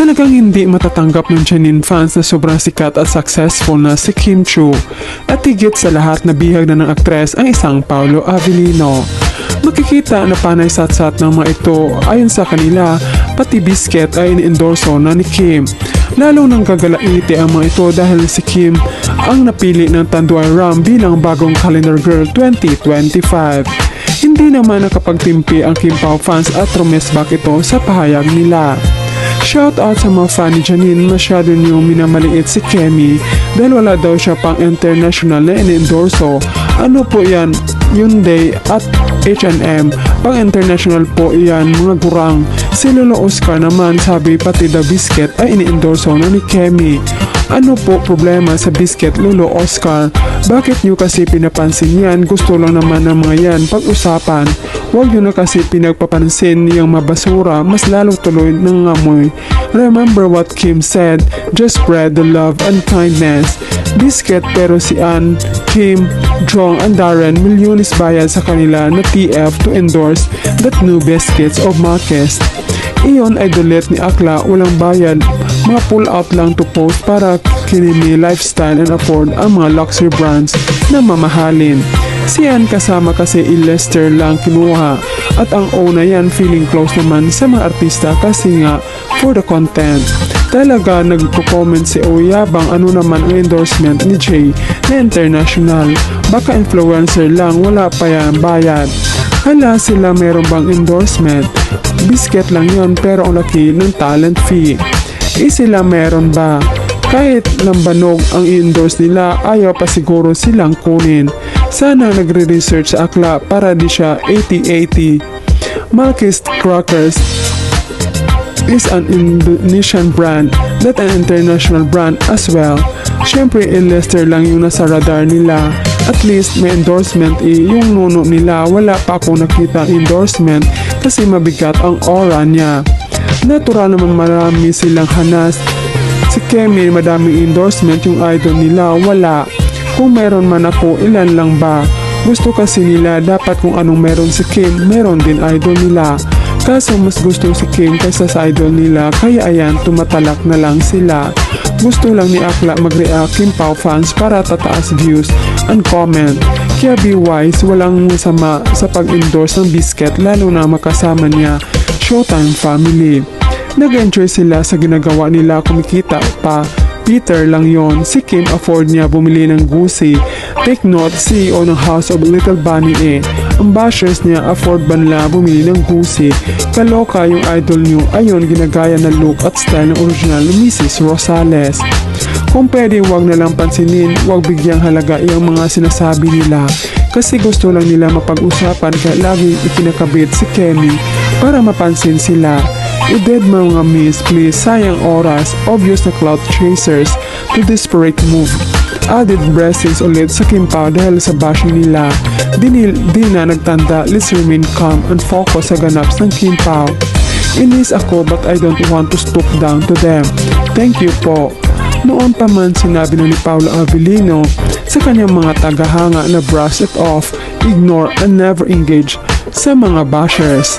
Talagang hindi matatanggap ng Janine fans na sobrang sikat at successful na si Kim Chiu. At higit sa lahat na bihag na ng aktres ang isang Paolo Avellino. Makikita na panay satsat ng mga ito ayon sa kanila, pati biscuit ay in-endorso na ni Kim. Lalo nang gagalaiti ang mga ito dahil si Kim ang napili ng Tanduay Ram bilang bagong Calendar Girl 2025. Hindi naman nakapagtimpi ang Kim Pao fans at rumesbak ito sa pahayag nila. Shout out sa mga fan ni Janine, masyado niyong minamaliit si Kemi dahil wala daw siya pang international na in-endorso. Ano po yan? Hyundai at H&M. Pang international po yan mga gurang. Si Lolo Oscar naman sabi pati The Biscuit ay in-endorso na ni Kemi. Ano po problema sa Biscuit, Lolo Oscar? Bakit nyo kasi pinapansin yan? Gusto lang naman ng mga yan pag-usapan. Huwag nyo na kasi pinagpapansin yung mabasura, mas lalo tuloy ng amoy. Remember what Kim said, just spread the love and kindness. Biscuit pero si Ann, Kim, Jong and Darren milyones bayad sa kanila na TF to endorse that new biscuits of Marquez. Iyon ay dulit ni Akla, walang bayad, mga pull out lang to post para kinimi lifestyle and afford ang mga luxury brands na mamahalin. Si Ann kasama kasi i-Lester lang kinuha at ang una yan feeling close naman sa mga artista kasi nga for the content. Talaga nagko-comment si Oyabang ano naman ang endorsement ni Jay na international. Baka influencer lang, wala pa yan bayad. Hala sila meron bang endorsement? Biscuit lang yon pero ang laki ng talent fee. Sila meron ba? Kahit lambanog ang i-endorse nila, ayaw pa siguro silang kunin. Sana nagre-research sa Akla para di siya 80-80. Marquez Crackers is an Indonesian brand that an international brand as well. Syempre, Lester lang yung nasa radar nila. At least may endorsement yung nuno nila. Wala pa akong nakita endorsement kasi mabigat ang aura niya. Natural naman marami silang hanas. Si Kemi madaming endorsement, yung idol nila wala. Kung meron man ako, ilan lang ba? Gusto kasi nila dapat kung anong meron si Kim, meron din idol nila. Kaso mas gusto si Kim kaysa sa idol nila, kaya ayan tumatalak na lang sila. Gusto lang ni Akla mag-react Kim Pao fans para tataas views and comment. Kaya be wise, walang masama sa pag-endorse ng Biscuit lalo na makasama niya Showtime family. Nag-enjoy sila sa ginagawa nila, kumikita pa. Peter lang yon, si Kim afford niya bumili ng Gucci. Take note, CEO ng House of Little Bunny Ang bashers niya afford ba nila bumili ng Gucci? Kaloka yung idol niyo, ayon ginagaya na look at style ng original ni Mrs. Rosales. Kung pwede wag na lang pansinin, wag bigyang halaga yung mga sinasabi nila. Kasi gusto lang nila mapag-usapan kaya laging ikinakabit si Kemi para mapansin sila. I-dead mga miss, please, sayang oras, obvious na clout chasers to desperate move. Added blessings ulit sa Kim Pao dahil sa bashing nila. Di na nagtanda, let's remain calm and focus sa ganaps ng Kim Pao. Inis ako but I don't want to stoop down to them. Thank you po. Noon pa man sinabi na ni Paolo Avellino sa kanyang mga tagahanga na brush it off, ignore and never engage sa mga bashers.